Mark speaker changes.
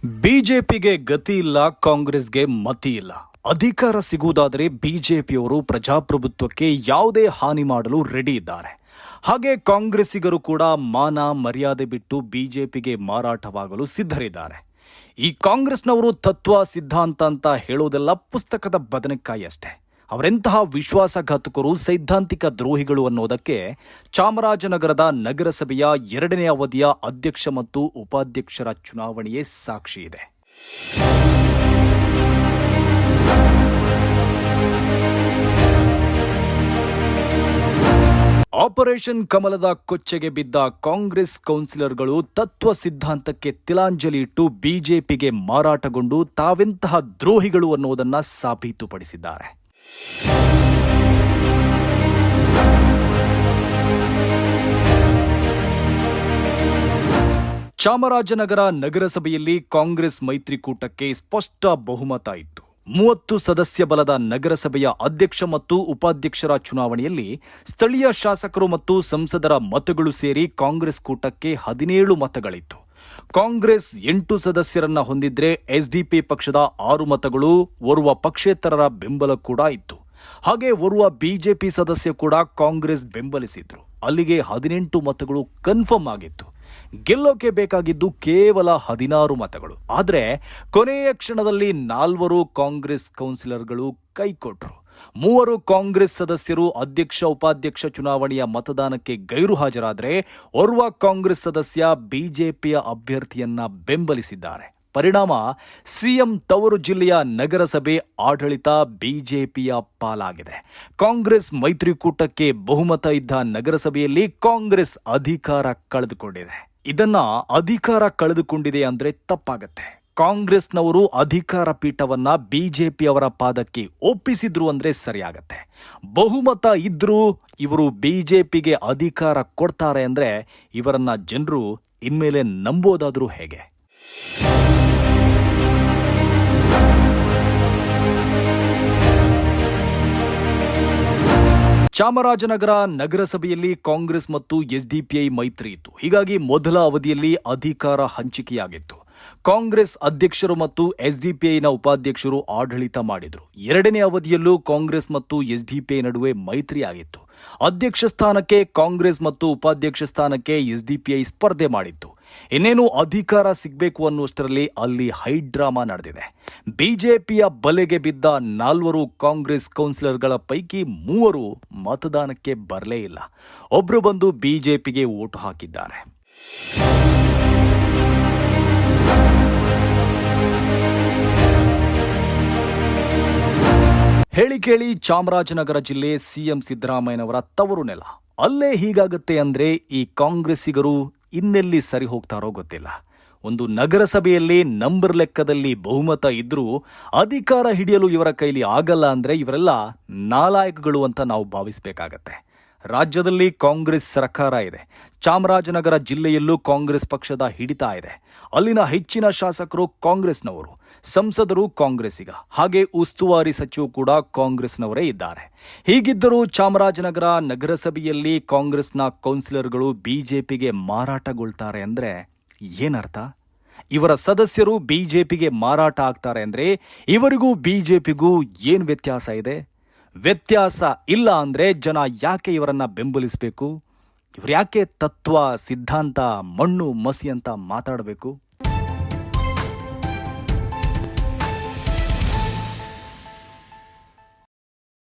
Speaker 1: ಬಿಜೆಪಿಗೆ ಗತಿ ಇಲ್ಲ, ಕಾಂಗ್ರೆಸ್ಗೆ ಮತಿ ಇಲ್ಲ. ಅಧಿಕಾರ ಸಿಗುವುದಾದರೆ ಬಿಜೆಪಿಯವರು ಪ್ರಜಾಪ್ರಭುತ್ವಕ್ಕೆ ಯಾವುದೇ ಹಾನಿ ಮಾಡಲು ರೆಡಿ ಇದ್ದಾರೆ. ಹಾಗೆ ಕಾಂಗ್ರೆಸ್ಸಿಗರು ಕೂಡ ಮಾನ ಮರ್ಯಾದೆ ಬಿಟ್ಟು ಬಿಜೆಪಿಗೆ ಮಾರಾಟವಾಗಲು ಸಿದ್ಧರಿದ್ದಾರೆ. ಈ ಕಾಂಗ್ರೆಸ್ನವರು ತತ್ವ ಸಿದ್ಧಾಂತ ಅಂತ ಹೇಳೋದೆಲ್ಲ ಪುಸ್ತಕದ ಬದನೆಕಾಯಿ ಅಷ್ಟೇ. ಅವರೆಂತಹ ವಿಶ್ವಾಸಘಾತಕರು, ಸೈದ್ಧಾಂತಿಕ ದ್ರೋಹಿಗಳು ಅನ್ನೋದಕ್ಕೆ ಚಾಮರಾಜನಗರದ ನಗರಸಭೆಯ 2ನೇ ಅವಧಿಯ ಅಧ್ಯಕ್ಷ ಮತ್ತು ಉಪಾಧ್ಯಕ್ಷರ ಚುನಾವಣೆಯೇ ಸಾಕ್ಷಿ ಇದೆ. ಆಪರೇಷನ್ ಕಮಲದ ಕೊಚ್ಚೆಗೆ ಬಿದ್ದ ಕಾಂಗ್ರೆಸ್ ಕೌನ್ಸಿಲರ್ಗಳು ತತ್ವ ಸಿದ್ಧಾಂತಕ್ಕೆ ತಿಲಾಂಜಲಿ ಇಟ್ಟು ಬಿಜೆಪಿಗೆ ಮಾರಾಟಗೊಂಡು ತಾವೆಂತಹ ದ್ರೋಹಿಗಳು ಅನ್ನೋದನ್ನ ಸಾಬೀತುಪಡಿಸಿದ್ದಾರೆ. ಚಾಮರಾಜನಗರ ನಗರಸಭೆಯಲ್ಲಿ ಕಾಂಗ್ರೆಸ್ ಮೈತ್ರಿಕೂಟಕ್ಕೆ ಸ್ಪಷ್ಟ ಬಹುಮತ ಇತ್ತು. 30 ಸದಸ್ಯ ಬಲದ ನಗರಸಭೆಯ ಅಧ್ಯಕ್ಷ ಮತ್ತು ಉಪಾಧ್ಯಕ್ಷರ ಚುನಾವಣೆಯಲ್ಲಿ ಸ್ಥಳೀಯ ಶಾಸಕರು ಮತ್ತು ಸಂಸದರ ಮತಗಳು ಸೇರಿ ಕಾಂಗ್ರೆಸ್ ಕೂಟಕ್ಕೆ 17 ಮತಗಳಿತ್ತು. ಕಾಂಗ್ರೆಸ್ 8 ಸದಸ್ಯರನ್ನ ಹೊಂದಿದ್ರೆ ಎಸ್ಡಿಪಿ ಪಕ್ಷದ 6 ಮತಗಳು, ಓರ್ವ ಪಕ್ಷೇತರರ ಬೆಂಬಲ ಕೂಡ ಇತ್ತು. ಹಾಗೆ ಓರ್ವ ಬಿಜೆಪಿ ಸದಸ್ಯ ಕೂಡ ಕಾಂಗ್ರೆಸ್ ಬೆಂಬಲಿಸಿದ್ರು. ಅಲ್ಲಿಗೆ 18 ಮತಗಳು ಕನ್ಫರ್ಮ್ ಆಗಿತ್ತು. ಗೆಲ್ಲೋಕೆ ಬೇಕಾಗಿದ್ದು ಕೇವಲ 16 ಮತಗಳು. ಆದರೆ ಕೊನೆಯ ಕ್ಷಣದಲ್ಲಿ 4 ಕಾಂಗ್ರೆಸ್ ಕೌನ್ಸಿಲರ್ಗಳು ಕೈಕೊಟ್ರು. 3 ಕಾಂಗ್ರೆಸ್ ಸದಸ್ಯರು ಅಧ್ಯಕ್ಷ ಉಪಾಧ್ಯಕ್ಷ ಚುನಾವಣೆಯ ಮತದಾನಕ್ಕೆ ಗೈರು ಹಾಜರಾದರೆ ಓರ್ವ ಕಾಂಗ್ರೆಸ್ ಸದಸ್ಯ ಬಿಜೆಪಿಯ ಅಭ್ಯರ್ಥಿಯನ್ನ ಬೆಂಬಲಿಸಿದ್ದಾರೆ. ಪರಿಣಾಮ ಸಿಎಂ ತವರು ಜಿಲ್ಲೆಯ ನಗರಸಭೆ ಆಡಳಿತ ಬಿಜೆಪಿಯ ಪಾಲಾಗಿದೆ. ಕಾಂಗ್ರೆಸ್ ಮೈತ್ರಿಕೂಟಕ್ಕೆ ಬಹುಮತ ಇದ್ದ ನಗರಸಭೆಯಲ್ಲಿ ಕಾಂಗ್ರೆಸ್ ಅಧಿಕಾರ ಕಳೆದುಕೊಂಡಿದೆ. ಇದನ್ನ ಅಧಿಕಾರ ಕಳೆದುಕೊಂಡಿದೆ ಅಂದ್ರೆ ತಪ್ಪಾಗತ್ತೆ. ಕಾಂಗ್ರೆಸ್ನವರು ಅಧಿಕಾರ ಪೀಠವನ್ನ ಬಿಜೆಪಿಯವರ ಪಾದಕ್ಕೆ ಒಪ್ಪಿಸಿದ್ರು ಅಂದ್ರೆ ಸರಿಯಾಗತ್ತೆ. ಬಹುಮತ ಇದ್ರೂ ಇವರು ಬಿಜೆಪಿಗೆ ಅಧಿಕಾರ ಕೊಡ್ತಾರೆ ಅಂದ್ರೆ ಇವರನ್ನ ಜನರು ಇನ್ಮೇಲೆ ನಂಬೋದಾದ್ರೂ ಹೇಗೆ? ಚಾಮರಾಜನಗರ ನಗರಸಭೆಯಲ್ಲಿ ಕಾಂಗ್ರೆಸ್ ಮತ್ತು ಎಸ್ಡಿಪಿಐ ಮೈತ್ರಿ ಇತ್ತು. ಹೀಗಾಗಿ ಮೊದಲ ಅವಧಿಯಲ್ಲಿ ಅಧಿಕಾರ ಹಂಚಿಕೆಯಾಗಿತ್ತು. ಕಾಂಗ್ರೆಸ್ ಅಧ್ಯಕ್ಷರು ಮತ್ತು ಎಸ್ಡಿಪಿಐನ ಉಪಾಧ್ಯಕ್ಷರು ಆಡಳಿತ ಮಾಡಿದ್ರು. 2ನೇ ಅವಧಿಯಲ್ಲೂ ಕಾಂಗ್ರೆಸ್ ಮತ್ತು ಎಸ್ಡಿಪಿಐ ನಡುವೆ ಮೈತ್ರಿ ಆಗಿತ್ತು. ಅಧ್ಯಕ್ಷ ಸ್ಥಾನಕ್ಕೆ ಕಾಂಗ್ರೆಸ್ ಮತ್ತು ಉಪಾಧ್ಯಕ್ಷ ಸ್ಥಾನಕ್ಕೆ ಎಸ್ಡಿಪಿಐ ಸ್ಪರ್ಧೆ ಮಾಡಿತ್ತು. ಇನ್ನೇನು ಅಧಿಕಾರ ಸಿಗಬೇಕು ಅನ್ನುವಷ್ಟರಲ್ಲಿ ಅಲ್ಲಿ ಹೈಡ್ರಾಮಾ ನಡೆದಿದೆ. ಬಿಜೆಪಿಯ ಬಲೆಗೆ ಬಿದ್ದ 4 ಕಾಂಗ್ರೆಸ್ ಕೌನ್ಸಿಲರ್ಗಳ ಪೈಕಿ 3 ಮತದಾನಕ್ಕೆ ಬರಲೇ ಇಲ್ಲ. ಒಬ್ರು ಬಂದು ಬಿಜೆಪಿಗೆ ವೋಟ್ ಹಾಕಿದ್ದಾರೆ. ಹೇಳಿ ಕೇಳಿ ಚಾಮರಾಜನಗರ ಜಿಲ್ಲೆ ಸಿಎಂ ಸಿದ್ದರಾಮಯ್ಯನವರ ತವರು ನೆಲ. ಅಲ್ಲೇ ಹೀಗಾಗತ್ತೆ ಅಂದ್ರೆ ಈ ಕಾಂಗ್ರೆಸ್ಸಿಗರು ಇನ್ನೆಲ್ಲಿ ಸರಿ ಹೋಗ್ತಾರೋ ಗೊತ್ತಿಲ್ಲ. ಒಂದು ನಗರಸಭೆಯಲ್ಲಿ ನಂಬರ್ ಲೆಕ್ಕದಲ್ಲಿ ಬಹುಮತ ಇದ್ರೂ ಅಧಿಕಾರ ಹಿಡಿಯಲು ಇವರ ಕೈಲಿ ಆಗಲ್ಲ ಅಂದ್ರೆ ಇವರೆಲ್ಲ ನಾಲಾಯಕಗಳು ಅಂತ ನಾವು ಭಾವಿಸಬೇಕಾಗತ್ತೆ. ರಾಜ್ಯದಲ್ಲಿ ಕಾಂಗ್ರೆಸ್ ಸರ್ಕಾರ ಇದೆ. ಚಾಮರಾಜನಗರ ಜಿಲ್ಲೆಯಲ್ಲೂ ಕಾಂಗ್ರೆಸ್ ಪಕ್ಷದ ಹಿಡಿತ ಇದೆ. ಅಲ್ಲಿನ ಹೆಚ್ಚಿನ ಶಾಸಕರು ಕಾಂಗ್ರೆಸ್ನವರು, ಸಂಸದರು ಕಾಂಗ್ರೆಸ್ಸಿಗ, ಹಾಗೆ ಉಸ್ತುವಾರಿ ಸಚಿವ ಕೂಡ ಕಾಂಗ್ರೆಸ್ನವರೇ ಇದ್ದಾರೆ. ಹೀಗಿದ್ದರೂ ಚಾಮರಾಜನಗರ ನಗರಸಭೆಯಲ್ಲಿ ಕಾಂಗ್ರೆಸ್ನ ಕೌನ್ಸಿಲರ್ಗಳು ಬಿಜೆಪಿಗೆ ಮಾರಾಟಗೊಳ್ತಾರೆ ಅಂದ್ರೆ ಏನರ್ಥ? ಇವರ ಸದಸ್ಯರು ಬಿಜೆಪಿಗೆ ಮಾರಾಟ ಆಗ್ತಾರೆ ಅಂದ್ರೆ ಇವರಿಗೂ ಬಿಜೆಪಿಗೂ ಏನ್ ವ್ಯತ್ಯಾಸ ಇದೆ? ವ್ಯತ್ಯಾಸ ಇಲ್ಲ ಅಂದ್ರೆ ಜನ ಯಾಕೆ ಇವರನ್ನ ಬೆಂಬಲಿಸಬೇಕು? ಇವ್ರು ಯಾಕೆ ತತ್ವ ಸಿದ್ಧಾಂತ ಮಣ್ಣು ಮಸಿ ಅಂತ ಮಾತಾಡಬೇಕು?